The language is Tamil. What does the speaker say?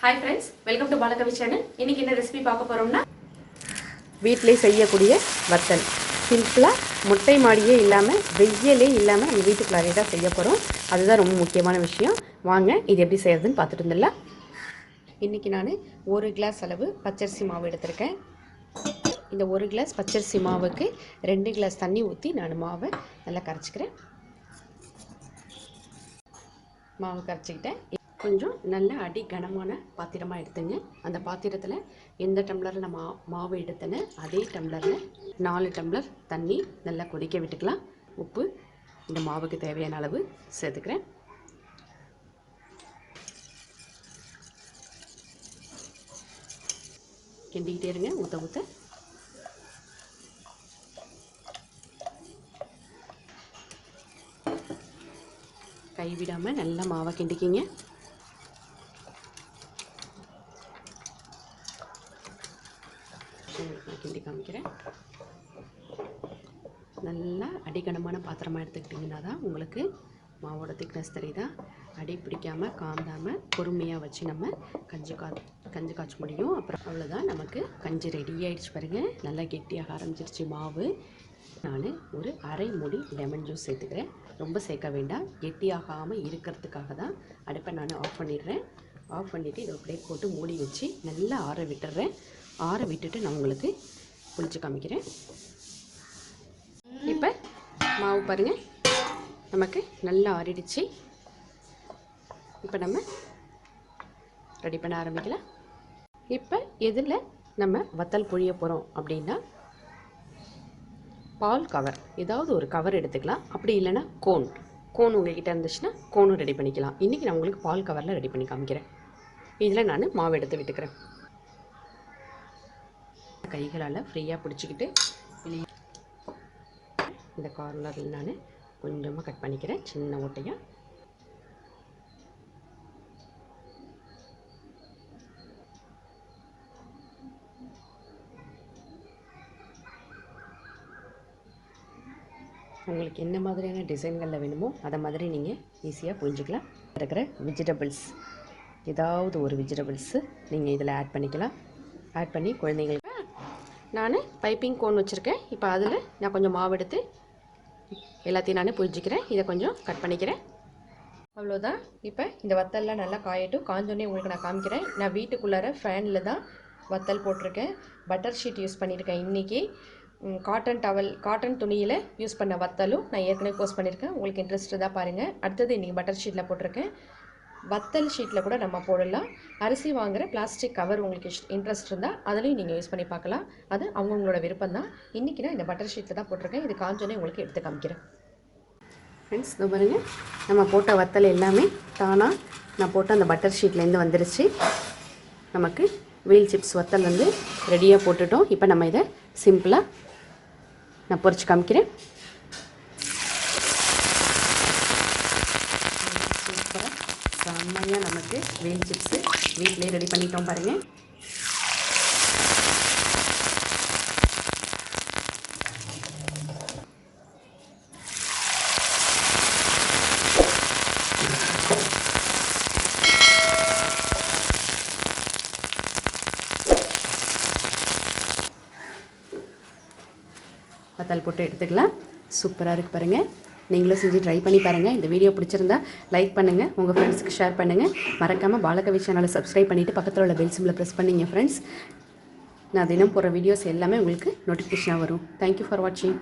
Hi friends, welcome to Balakavi channel. இன்னைக்கு என்ன ரெசிபி பார்க்க போறோம்னா வீட்லயே செய்யக்கூடிய வத்தல். சிம்பிளா முட்டை மாடியே இல்லாம வெயிலே இல்லாம நம்ம வீட்டுக்குள்ளாரே தான் செய்ய போறோம். அதுதான் ரொம்ப முக்கியமான விஷயம். வாங்க இது எப்படி செய்யறதுன்னு பார்த்துட்டு வந்துடலாம். இன்னைக்கு நான் 1 கிளாஸ் அளவு பச்சரிசி மாவு எடுத்துர்க்கேன். இந்த 1 கிளாஸ் பச்சரிசி மாவுக்கு 2 கிளாஸ் தண்ணி ஊத்தி நான் மாவை நல்லா கரைச்சிக்கிறேன். மாவு கரைச்சிக்கிட்டேன். கொஞ்சம் நல்ல அடி கனமான பாத்திரமா எடுத்துங்க. அந்த பாத்திரத்துல எந்த டம்ளர்ல நான் மாவு எடுத்தேனே அதே டம்ளர்ல 4 டம்ளர் தண்ணி நல்லா கொதிக்க விட்டுக்கலாம். உப்பு இந்த மாவுக்கு தேவையான அளவு சேர்த்துக்கிறேன். கிண்டிக்கிட்டே இருங்க ஊத்த ஊத்த. கைவிடாம நல்லா மாவை கிண்டிக்கிங்க. கிண்டி காமிக்கிறேன். நல்லா அடிகனமான பாத்திரமாக எடுத்துக்கிட்டிங்கன்னா தான் உங்களுக்கு மாவோட திக்னஸ் தெரியுதா. அடி பிடிக்காமல் காந்தாமல் பொறுமையாக வச்சு நம்ம கஞ்சி காய்ச்ச முடியும். அப்புறம் அவ்வளோதான், நமக்கு கஞ்சி ரெடி ஆகிடுச்சு பாருங்கள். நல்லா கெட்டியாக ஆரம்பிச்சிருச்சு மாவு. நான் ஒரு அரை மூடி லெமன் ஜூஸ் சேர்த்துக்கிறேன். ரொம்ப சேர்க்க வேண்டாம், கெட்டியாகாமல் இருக்கிறதுக்காக தான். அடுப்பை நான் ஆஃப் பண்ணிடுறேன். ஆஃப் பண்ணிவிட்டு இதை அப்படியே போட்டு மூடி வச்சு நல்லா ஆற விட்டுடுறேன். ஆற விட்டுட்டு நான் உங்களுக்கு புளிச்சு காமிக்கிறேன். இப்போ மாவு பாருங்கள் நமக்கு நல்லா ஆறிடுச்சு. இப்போ நம்ம ரெடி பண்ண ஆரம்பிக்கலாம். இப்போ எதில் நம்ம வத்தல் புழிய போகிறோம் அப்படின்னா, பால் கவர், ஏதாவது ஒரு கவர் எடுத்துக்கலாம். அப்படி இல்லைன்னா கோன் உங்கள்கிட்ட இருந்துச்சுன்னா கோனும் ரெடி பண்ணிக்கலாம். இன்றைக்கி நான் உங்களுக்கு பால் கவரில் ரெடி பண்ணி காமிக்கிறேன். இதில் நான் மாவு எடுத்து விட்டுக்கிறேன். கைகளால் ஃப்ரீயாக பிடிச்சிக்கிட்டு இந்த கார்னரில் நான் கொஞ்சமாக கட் பண்ணிக்கிறேன், சின்ன ஓட்டையாக. உங்களுக்கு என்ன மாதிரியான டிசைன்களில் வேணுமோ அதை மாதிரி நீங்கள் ஈஸியாக புரிஞ்சுக்கலாம். இருக்கிற வெஜிடபிள்ஸ், ஏதாவது ஒரு வெஜிடபிள்ஸு நீங்கள் இதில் ஆட் பண்ணிக்கலாம். ஆட் பண்ணி குழந்தைங்களுக்கு நான் பைப்பிங் கோன் வச்சுருக்கேன். இப்போ அதில் நான் கொஞ்சம் மாவு எடுத்து எல்லாத்தையும் நான் புரிஞ்சிக்கிறேன். இதை கொஞ்சம் கட் பண்ணிக்கிறேன். அவ்வளோதான். இப்போ இந்த வத்தல்லாம் நல்லா காயட்டும். காஞ்சோடனே உங்களுக்கு நான் காமிக்கிறேன். நான் வீட்டுக்குள்ளார ஃபேனில் தான் வத்தல் போட்டிருக்கேன். பட்டர் ஷீட் யூஸ் பண்ணியிருக்கேன். இன்றைக்கி காட்டன் துணியில் யூஸ் பண்ண வத்தலும் நான் ஏற்கனவே போஸ்ட் பண்ணியிருக்கேன். உங்களுக்கு இன்ட்ரெஸ்ட் தான் பாருங்கள். அடுத்தது இன்றைக்கி பட்டர் ஷீட்டில் போட்டிருக்கேன். வத்தல் ஷீட்டில் கூட நம்ம போடலாம். அரிசி வாங்குகிற பிளாஸ்டிக் கவர் உங்களுக்கு இன்ட்ரெஸ்ட் இருந்தால் அதுலேயும் நீங்கள் யூஸ் பண்ணி பார்க்கலாம். அது அவங்கவுங்களோட விருப்பம் தான். இன்றைக்கி நான் இந்த பட்டர் ஷீட்டில் தான் போட்டிருக்கேன். இது காஞ்சோன்னே உங்களுக்கு எடுத்து காமிக்கிறேன். ஃப்ரெண்ட்ஸ், இது பாருங்கள், நம்ம போட்ட வத்தல் எல்லாமே தானாக நான் போட்ட அந்த பட்டர் ஷீட்லேருந்து வந்துருச்சு. நமக்கு வீல் சிப்ஸ் வத்தல் வந்து ரெடியாக போட்டுட்டோம். இப்போ நம்ம இதை சிம்பிளாக நான் பொரிச்சு காமிக்கிறேன். செம்மையாக நமக்கு வீல் சிப்ஸு வீட்டிலே ரெடி பண்ணிட்டோம் பாருங்கள். வத்தல் போட்டு எடுத்துக்கலாம். சூப்பராக இருக்குது பாருங்கள். நீங்களும் செஞ்சு ட்ரை பண்ணி பாருங்கள். இந்த வீடியோ பிடிச்சிருந்தா லைக் பண்ணுங்கள், உங்கள் ஃப்ரெண்ட்ஸுக்கு ஷேர் பண்ணுங்கள். மறக்காமல் பாலகவி சேனலை சப்ஸ்கிரைப் பண்ணிவிட்டு பக்கத்தில் உள்ள பெல் சிம்பிளை ப்ரெஸ் பண்ணிங்க ஃப்ரெண்ட்ஸ். நான் தினம் போகிற வீடியோஸ் எல்லாமே உங்களுக்கு நோட்டிஃபிகேஷனாக வரும். தேங்க்யூ ஃபார் வாட்சிங்.